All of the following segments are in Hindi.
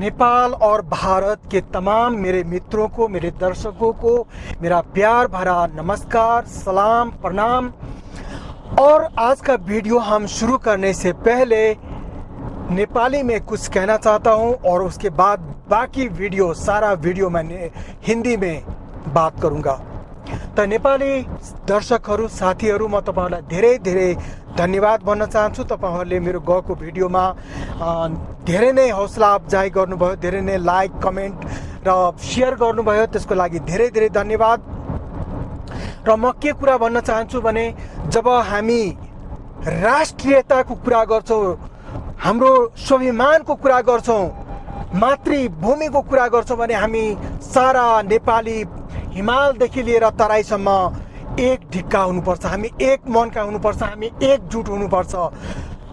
नेपाल और भारत के तमाम मेरे मित्रों को, मेरे दर्शकों को मेरा प्यार भरा नमस्कार, सलाम, प्रणाम। और आज का वीडियो हम शुरू करने से पहले नेपाली में कुछ कहना चाहता हूं और उसके बाद बाकी वीडियो, सारा वीडियो मैं हिंदी में बात करूंगा। तो नेपाली दर्शकहरू, साथीहरू, म तपाईहरुलाई धेरै धेरै धन्यवाद भन्न चाहन्छु। तपाईहरुले मेरो गएको भिडियोमा धेरै नै हौसला अफजाई गर्नुभयो, धेरै नै लाइक, कमेन्ट र शेयर गर्नुभयो, त्यसको लागि धेरै धेरै धन्यवाद। र म के कुरा भन्न चाहन्छु भने, जब हामी राष्ट्रियताको कुरा गर्छौँ, हाम्रो स्वाभिमानको कुरा गर्छौँ, मातृभूमिको कुरा गर्छौँ भने हामी सारा नेपाली हिमालदेखि लिएर तराईसम्म एक ढिक्का हुनुपर्छ, हामी एक मनका हुनुपर्छ, हामी एकजुट हुनुपर्छ।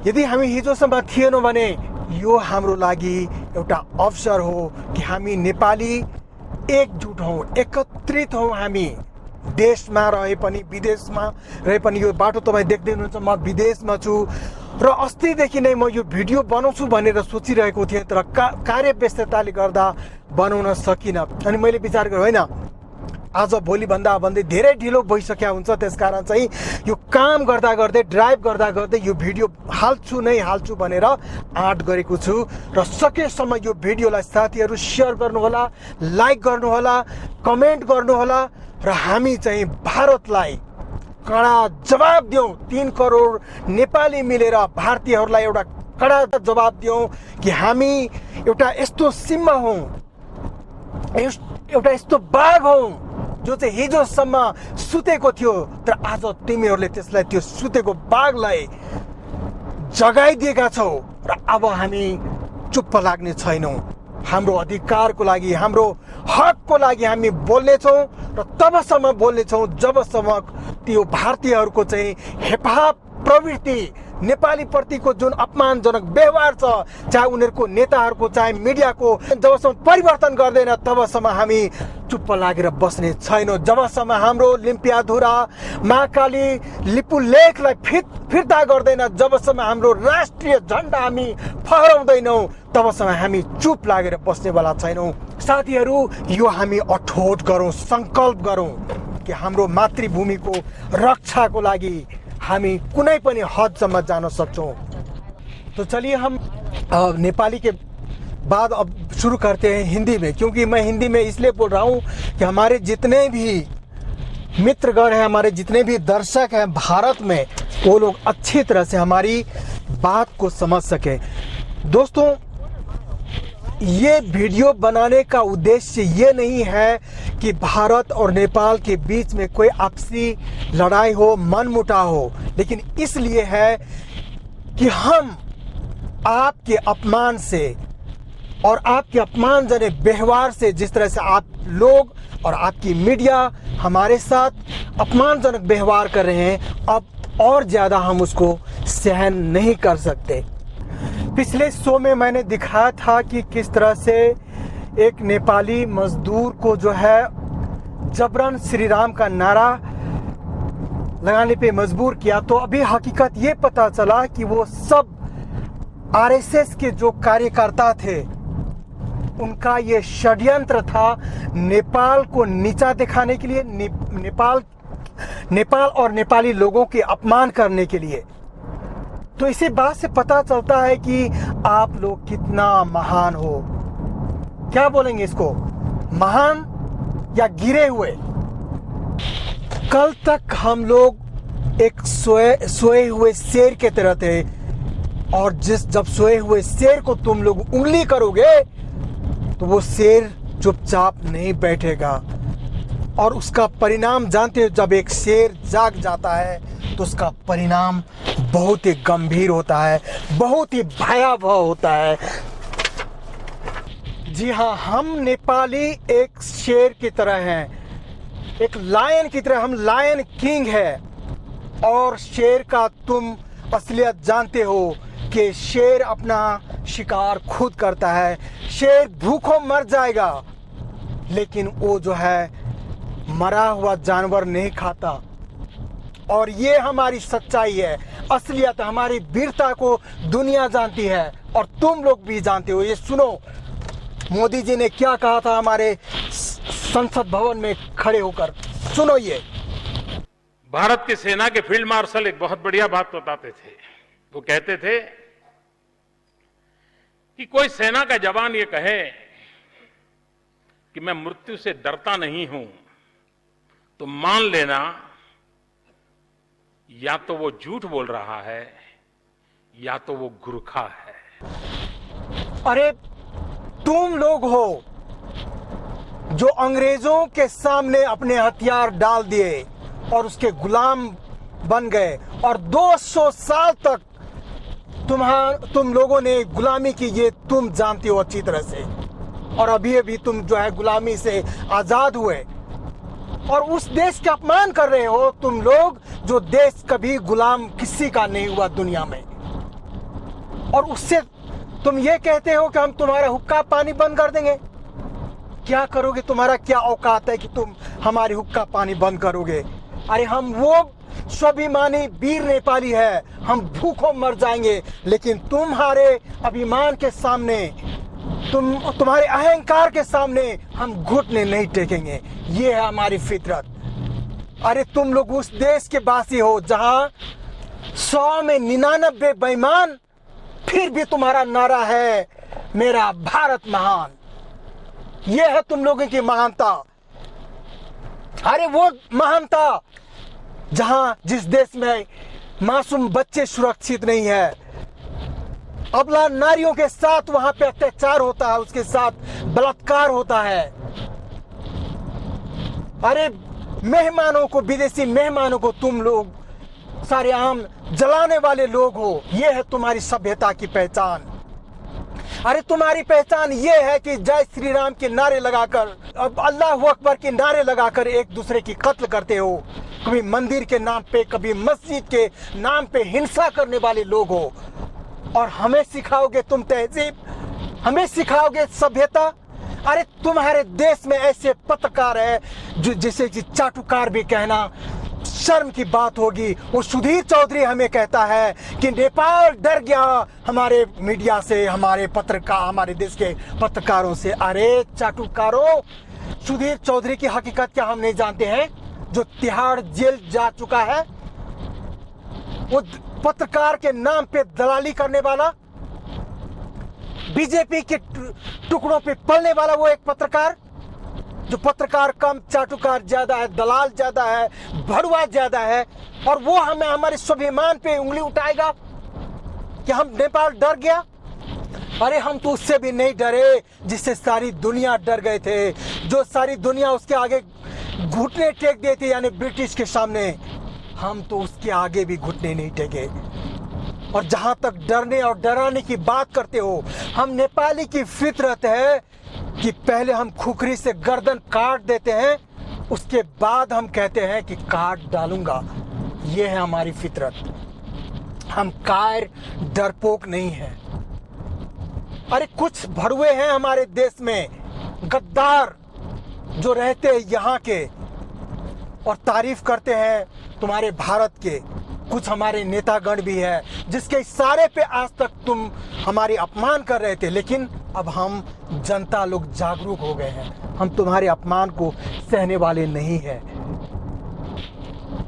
यदि हामी हिजोसम्म थिएनौँ भने यो हाम्रो लागि एउटा अवसर हो कि हामी नेपाली एकजुट हौँ, एकत्रित हौँ। हामी देशमा रहे पनि, विदेशमा रहे पनि, यो बाटो तपाईँ देख्दै हुनुहुन्छ, म विदेशमा छु र अस्तिदेखि नै म यो भिडियो बनाउँछु भनेर सोचिरहेको थिएँ, तर कार्य व्यस्तताले गर्दा बनाउन सकिनँ। अनि मैले विचार गरेँ, होइन, आज भोलि भन्दा भन्दै धेरै ढिलो भइसक्या हुन्छ, त्यसकारण चाहिँ यो काम गर्दा गर्दै, ड्राइभ गर्दा गर्दै यो भिडियो हाल्छु भनेर आँट गरेको छु। र सकेसम्म यो भिडियोलाई साथीहरू सेयर गर्नुहोला, लाइक गर्नुहोला, कमेन्ट गर्नुहोला र हामी चाहिँ भारतलाई कडा जवाब दियौँ। 3 करोड नेपाली मिलेर भारतीयहरूलाई एउटा कडा जवाब दियौँ कि हामी एउटा यस्तो सिंह हौँ, एउटा यस्तो बाघ हौँ जो चाहिँ हिजोसम्म सुतेको थियो, तर आज तिमीहरूले त्यसलाई, त्यो सुतेको बाघलाई जगाइदिएका छौ। र अब हामी चुप्प लाग्ने छैनौँ। हाम्रो अधिकारको लागि, हाम्रो हकको लागि हामी बोल्नेछौँ र तबसम्म बोल्नेछौँ जबसम्म त्यो भारतीयहरूको चाहिँ हेपाह प्रवृत्ति, नेपाली प्रतिको जुन अपमानजनक व्यवहार छ, चाहे उनीहरूको नेताहरूको, चाहे मिडियाको, जबसम्म परिवर्तन गर्दैन तबसम्म हामी चुप्प लागेर बस्ने छैनौँ। जबसम्म हाम्रो लिम्पियाधुरा, महाकाली, लिपुलेखलाई फिर्ता गर्दैन, जबसम्म हाम्रो राष्ट्रिय झन्डा हामी फहराउँदैनौँ, तबसम्म हामी चुप लागेर बस्नेवाला छैनौँ। साथीहरू, यो हामी अठोट गरौँ, सङ्कल्प गरौँ कि हाम्रो मातृभूमिको रक्षाको लागि हामी कुनै पनि हदसम्म जान सक्छौँ। तो चलिए हम नेपाली के बाद अब शुरू करते हैं हिंदी में, क्योंकि मैं हिंदी में इसलिए बोल रहा हूँ कि हमारे जितने भी मित्रगण हैं, हमारे जितने भी दर्शक हैं भारत में, वो लोग अच्छी तरह से हमारी बात को समझ सकें। दोस्तों, ये वीडियो बनाने का उद्देश्य ये नहीं है कि भारत और नेपाल के बीच में कोई आपसी लड़ाई हो, मनमुटाव हो, लेकिन इसलिए है कि हम आपके अपमान से और आपके अपमानजनक व्यवहार से, जिस तरह से आप लोग और आपकी मीडिया हमारे साथ अपमानजनक व्यवहार कर रहे हैं, अब और ज़्यादा हम उसको सहन नहीं कर सकते। पिछले शो में मैंने दिखाया था कि किस तरह से एक नेपाली मजदूर को जो है जबरन श्री राम का नारा लगाने पे मजबूर किया। तो अभी हकीकत ये पता चला कि वो सब आरएसएस के जो कार्यकर्ता थे, उनका ये षड्यंत्र था नेपाल को नीचा दिखाने के लिए, नेपाल और नेपाली लोगों के अपमान करने के लिए। तो इसी बात से पता चलता है कि आप लोग कितना महान हो। क्या बोलेंगे इसको, महान या गिरे हुए? कल तक हम लोग एक सोए हुए शेर के तरह थे, और जब सोए हुए शेर को तुम लोग उंगली करोगे तो वो शेर चुपचाप नहीं बैठेगा, और उसका परिणाम जानते हो, जब एक शेर जाग जाता है तो उसका परिणाम बहुत ही गंभीर होता है, बहुत ही भयावह होता है। जी हाँ, हम नेपाली एक शेर की तरह हैं, एक लायन की तरह। हम लायन किंग है, और शेर का तुम असलियत जानते हो कि शेर अपना शिकार खुद करता है। शेर भूखों मर जाएगा, लेकिन वो जो है मरा हुआ जानवर नहीं खाता। और ये हमारी सच्चाई है, असलियत, हमारी वीरता को दुनिया जानती है और तुम लोग भी जानते हो। ये सुनो, मोदी जी ने क्या कहा था हमारे संसद भवन में खड़े होकर, सुनो ये। भारत की सेना के फील्ड मार्शल एक बहुत बढ़िया बात बताते थे। वो कहते थे कि कोई सेना का जवान ये कहे कि मैं मृत्यु से डरता नहीं हूं, तो मान लेना या तो वो झूठ बोल रहा है या तो वो गुरखा है। अरे तुम लोग हो जो अंग्रेजों के सामने अपने हथियार डाल दिए और उसके गुलाम बन गए, और 200 साल तक तुम लोगों ने गुलामी की, ये तुम जानते हो अच्छी तरह से। और अभी अभी तुम जो है गुलामी से आजाद हुए और उस देश का अपमान कर रहे हो तुम लोग, जो देश कभी गुलाम किसी का नहीं हुआ दुनिया में। और उससे तुम ये कहते हो कि हम तुम्हारा हुक्का पानी बंद कर देंगे। क्या करोगे? तुम्हारा क्या औकात है कि तुम हमारी हुक्का पानी बंद करोगे? अरे हम वो स्वाभिमानी वीर नेपाली है, हम भूखों मर जाएंगे, लेकिन तुम्हारे अभिमान के सामने, तुम्हारे अहंकार के सामने हम घुटने नहीं टेकेंगे। ये है हमारी फितरत। अरे तुम लोग उस देश के वासी हो जहां 100 में 99 बेईमान, फिर भी तुम्हारा नारा है मेरा भारत महान। ये है तुम लोगों की महानता। अरे वो महानता जहां जिस देश में मासूम बच्चे सुरक्षित नहीं है, अबला नारियों के साथ वहां पे अत्याचार होता है, उसके साथ बलात्कार होता है। अरे मेहमानों को, विदेशी मेहमानों को तुम लोग सारे आम जलाने वाले लोग हो। ये है तुम्हारी सभ्यता की पहचान। अरे तुम्हारी पहचान ये है कि जय श्री राम के नारे लगाकर, अब अल्लाह अकबर के नारे लगाकर एक दूसरे की कत्ल करते हो। कभी मंदिर के नाम पे, कभी मस्जिद के नाम पे हिंसा करने वाले लोग हो। और हमें सिखाओगे तुम तहजीब, हमें सिखाओगे सभ्यता। अरे तुम्हारे देश में ऐसे पत्रकार है जो जिसे चाटुकार भी कहना शर्म की बात होगी। वो सुधीर चौधरी हमें कहता है कि नेपाल डर गया हमारे मीडिया से, हमारे पत्रकार, हमारे देश के पत्रकारों से। अरे चाटुकारों, सुधीर चौधरी की हकीकत क्या हम नहीं जानते हैं? जो तिहाड़ जेल जा चुका है, वो पत्रकार के नाम पे दलाली करने वाला, बीजेपी के टुकड़ों पे पलने वाला वो एक पत्रकार, जो पत्रकार कम, चाटुकार ज्यादा है, दलाल ज्यादा है, भड़ुआ ज्यादा है, और वो हमें हमारे स्वाभिमान पे उंगली उठाएगा कि हम नेपाल डर गया। अरे हम तो उससे भी नहीं डरे जिससे सारी दुनिया डर गए थे, जो सारी दुनिया उसके आगे घुटने टेक देती, यानी ब्रिटिश के सामने। हम तो उसके आगे भी घुटने नहीं टेके। और जहां तक डरने और डराने की बात करते हो, हम नेपाली की फितरत है कि पहले हम खुखरी से गर्दन काट देते हैं, उसके बाद हम कहते हैं कि काट डालूंगा। ये है हमारी फितरत। हम कायर डरपोक नहीं है। अरे कुछ भड़ुए हैं हमारे देश में, गद्दार, जो रहते हैं यहाँ के और तारीफ करते हैं तुम्हारे भारत के। कुछ हमारे नेतागण भी है जिसके इशारे पे आज तक तुम हमारी अपमान कर रहे थे, लेकिन अब हम जनता लोग जागरूक हो गए हैं। हम तुम्हारे अपमान को सहने वाले नहीं हैं।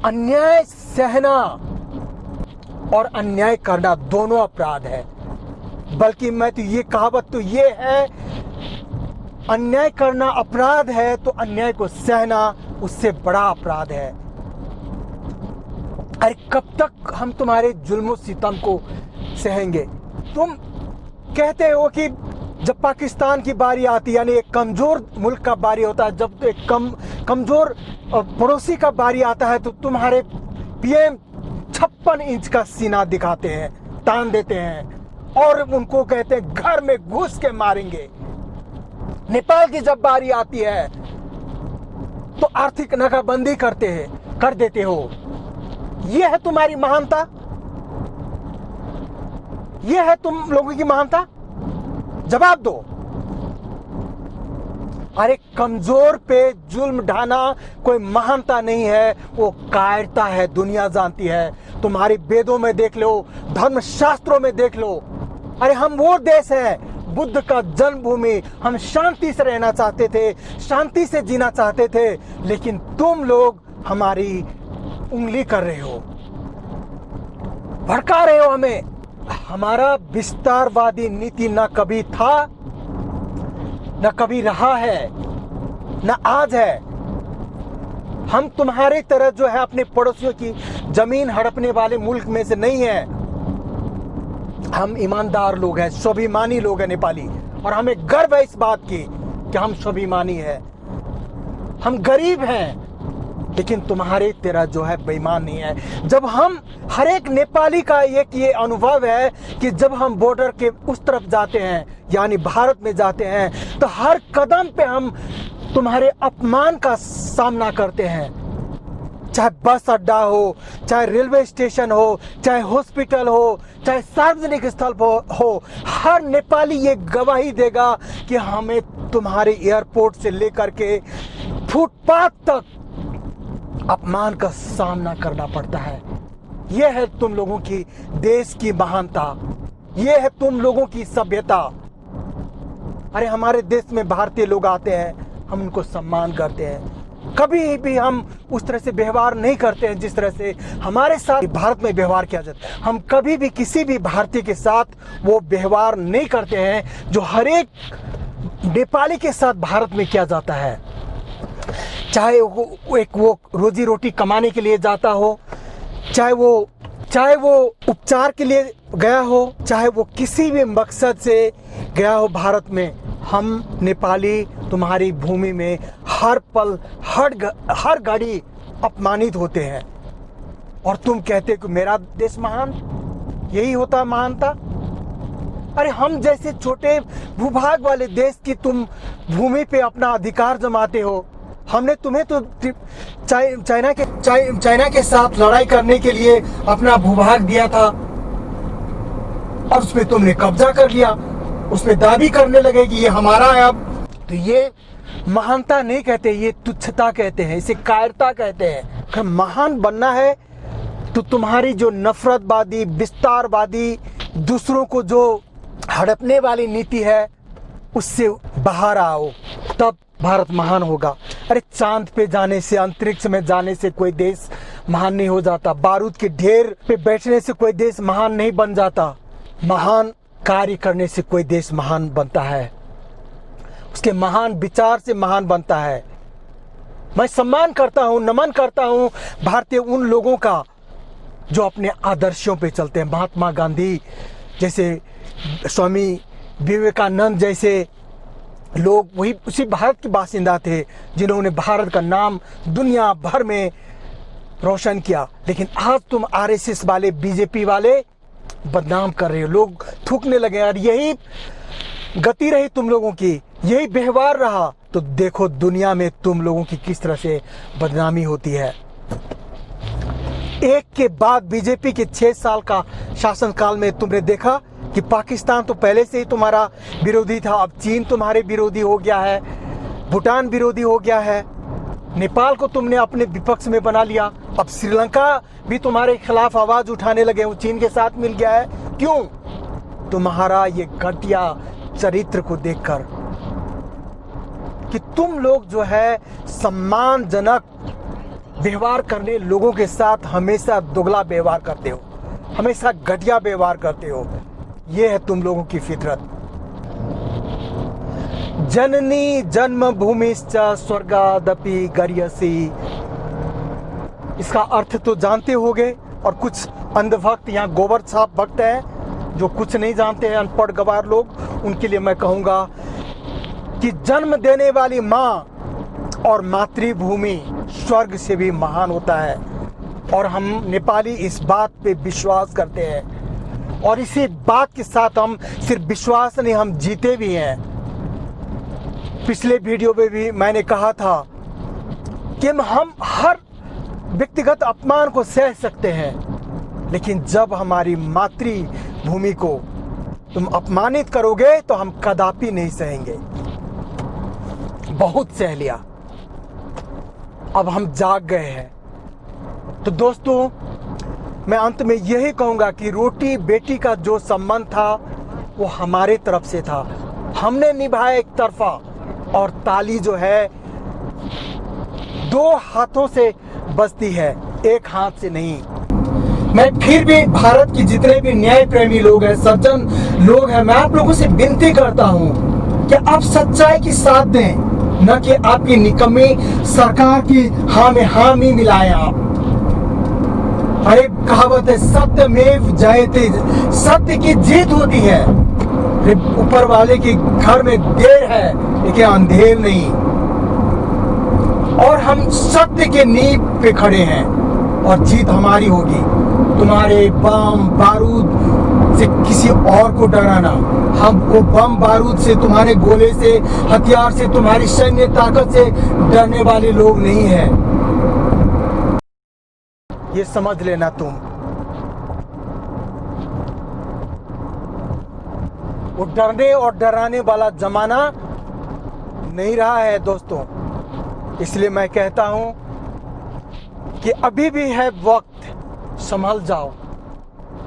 अन्याय सहना और अन्याय करना दोनों अपराध है। बल्कि मैं तो ये कहावत तो ये है, अन्याय करना अपराध है तो अन्याय को सहना उससे बड़ा अपराध है। अरे कब तक हम तुम्हारे जुल्म सितम को सहेंगे? तुम कहते हो कि जब पाकिस्तान की बारी आती है, यानी एक कमजोर मुल्क का बारी होता है, जब एक कमजोर पड़ोसी का बारी आता है, तो तुम्हारे पीएम 56 इंच का सीना दिखाते हैं, तान देते हैं और उनको कहते हैं घर में घुस के मारेंगे। नेपाल की जब बारी आती है तो आर्थिक नाकाबंदी कर देते हो। ये है तुम्हारी महानता? ये है तुम लोगों की महानता? जवाब दो। अरे कमजोर पे जुल्म ढाना कोई महानता नहीं है, वो कायरता है, दुनिया जानती है। तुम्हारी वेदों में देख लो, धर्म शास्त्रों में देख लो। अरे हम वो देश है बुद्ध का जन्मभूमि, हम शांति से रहना चाहते थे, शांति से जीना चाहते थे, लेकिन तुम लोग हमारी उंगली कर रहे हो, भड़का रहे हो हमें। हमारा विस्तारवादी नीति न कभी था, न कभी रहा है, न आज है। हम तुम्हारे तरह जो है अपने पड़ोसियों की जमीन हड़पने वाले मुल्क में से नहीं है। हम ईमानदार लोग हैं, स्वाभिमानी लोग हैं नेपाली, और हमें गर्व है इस बात की कि हम स्वाभिमानी हैं। हम गरीब हैं, लेकिन तुम्हारे तरह जो है बेईमान नहीं है। जब हम हर एक नेपाली का एक ये अनुभव है कि जब हम बॉर्डर के उस तरफ जाते हैं, यानी भारत में जाते हैं, तो हर कदम पे हम तुम्हारे अपमान का सामना करते हैं। चाहे बस अड्डा हो, चाहे रेलवे स्टेशन हो, चाहे हॉस्पिटल हो, चाहे सार्वजनिक स्थल हो, हर नेपाली ये गवाही देगा कि हमें तुम्हारे एयरपोर्ट से लेकर के फुटपाथ तक अपमान का सामना करना पड़ता है। यह है तुम लोगों की देश की महानता, यह है तुम लोगों की सभ्यता। अरे हमारे देश में भारतीय लोग आते हैं, हम उनको सम्मान करते हैं, कभी भी हम उस तरह से व्यवहार नहीं करते हैं जिस तरह से हमारे साथ भारत में व्यवहार किया जाता है। हम कभी भी किसी भी भारतीय के साथ वो व्यवहार नहीं करते हैं जो हर एक नेपाली के साथ भारत में किया जाता है। चाहे वो रोजी रोटी कमाने के लिए जाता हो, चाहे वो उपचार के लिए गया हो, चाहे वो किसी भी मकसद से गया हो भारत में, हम नेपाली तुम्हारी भूमि में हर पल हर घड़ी अपमानित होते हैं। और तुम कहते हो कि मेरा देश महान, यही होता महानता। अरे हम जैसे छोटे भूभाग वाले देश की तुम भूमि पे अपना अधिकार जमाते हो। हमने तुम्हें तो चाइना के साथ लड़ाई करने के लिए अपना भूभाग दिया था, और उसमें तुमने कब्जा कर लिया, उसमें दावी करने लगे कि ये हमारा है अब। तो ये महानता नहीं कहते, ये तुच्छता कहते हैं, इसे कायरता कहते हैं। अगर महान बनना है तो तुम्हारी जो नफरतवादी, विस्तारवादी, दूसरों को जो हड़पने वाली नीति है उससे बाहर आओ, तब भारत महान होगा। अरे चांद पे जाने से, अंतरिक्ष में जाने से कोई देश महान नहीं हो जाता। बारूद के ढेर पे बैठने से कोई देश महान नहीं बन जाता। महान कार्य करने से कोई देश महान बनता है, उसके महान विचार से महान बनता है। मैं सम्मान करता हूं, नमन करता हूं भारतीय उन लोगों का जो अपने आदर्शों पे चलते हैं। महात्मा गांधी जैसे, स्वामी विवेकानंद जैसे लोग वही उसी भारत के बासिंदा थे जिन्होंने भारत का नाम दुनिया भर में रोशन किया। लेकिन आज तुम आरएसएस वाले, बीजेपी वाले बदनाम कर रहे हो, लोग थूकने लगे। और यही गति रही तुम लोगों की, यही व्यवहार रहा, तो देखो दुनिया में तुम लोगों की किस तरह से बदनामी होती है। एक के बाद बीजेपी के 6 साल का शासनकाल में तुमने देखा कि पाकिस्तान तो पहले से ही तुम्हारा विरोधी था, अब चीन तुम्हारे विरोधी हो गया है, भूटान विरोधी हो गया है, नेपाल को तुमने अपने विपक्ष में बना लिया, अब श्रीलंका भी तुम्हारे खिलाफ आवाज उठाने लगे, वो चीन के साथ मिल गया है। क्यों? तुम्हारा ये घटिया चरित्र को देखकर कि तुम लोग जो है सम्मानजनक व्यवहार करने लोगों के साथ हमेशा दुगला व्यवहार करते हो, हमेशा घटिया व्यवहार करते हो। ये है तुम लोगों की फितरत। जननी जन्मभूमिश्च स्वर्गादपि गरीयसी, इसका अर्थ तो जानते होगे। और कुछ अंधभक्त यहाँ गोबर छाप भक्त हैं जो कुछ नहीं जानते हैं, अनपढ़ गवार लोग, उनके लिए मैं कहूँगा कि जन्म देने वाली माँ और मातृभूमि स्वर्ग से भी महान होता है। और हम नेपाली इस बात पे विश्वास करते हैं, और इसी बात के साथ हम सिर्फ विश्वास नहीं, हम जीते भी हैं। पिछले वीडियो में भी मैंने कहा था कि हम हर व्यक्तिगत अपमान को सह सकते हैं, लेकिन जब हमारी मातृभूमि को तुम अपमानित करोगे तो हम कदापि नहीं सहेंगे। बहुत सह लिया, अब हम जाग गए हैं। तो दोस्तों, मैं अंत में यही कहूंगा कि रोटी बेटी का जो संबंध था वो हमारे तरफ से था, हमने निभाया एक तरफा, और ताली जो है 2 हाथों से बजती है, एक हाथ से नहीं। मैं फिर भी भारत की जितने भी न्याय प्रेमी लोग हैं, सज्जन लोग हैं, मैं आप लोगों से विनती करता हूं कि आप सच्चाई की साथ दें, न कि आपकी निकम्मी सरकार की हाँ में हामी मिलाएं आप। अरे कहावत है, सत्यमेव जयते, सत्य की जीत होती है। ऊपर वाले के घर में देर है लेकिन अंधेर नहीं, और हम सत्य के नींव पे खड़े हैं और जीत हमारी होगी। तुम्हारे बम बारूद से किसी और को डराना, हम वो बम बारूद से, तुम्हारे गोले से, हथियार से, तुम्हारी सैन्य ताकत से डरने वाले लोग नहीं हैं। ये समझ लेना तुम। वो डरने और डराने वाला जमाना नहीं रहा है दोस्तों। इसलिए मैं कहता हूं कि अभी भी है वक्त, संभल जाओ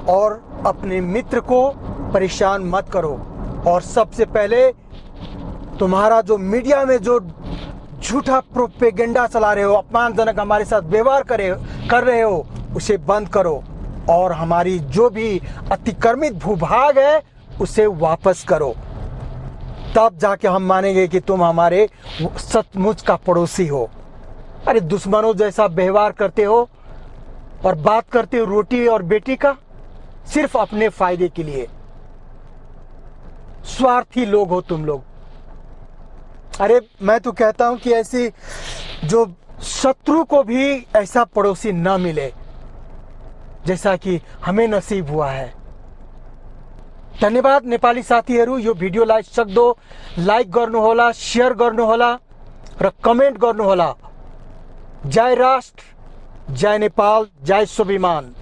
और अपने मित्र को परेशान मत करो। और सबसे पहले तुम्हारा जो मीडिया में जो झूठा प्रोपेगेंडा चला रहे हो, अपमानजनक हमारे साथ व्यवहार कर रहे हो, उसे बंद करो। और हमारी जो भी अतिक्रमित भूभाग है उसे वापस करो, तब जाके हम मानेंगे कि तुम हमारे सचमुच का पड़ोसी हो। अरे दुश्मनों जैसा व्यवहार करते हो और बात करते हो रोटी और बेटी का, सिर्फ अपने फायदे के लिए। स्वार्थी लोग हो तुम लोग। अरे मैं तो कहता हूं कि ऐसी जो शत्रु को भी ऐसा पड़ोसी न मिले जैसा कि हमें नसीब हुआ है। धन्यवाद नेपाली साथीहरू। यो भिडियोलाई सक्दो लाइक गर्नु होला, शेयर गर्नु होला र कमेन्ट गर्नु होला। जय राष्ट्र, जय नेपाल, जय स्वाभिमान।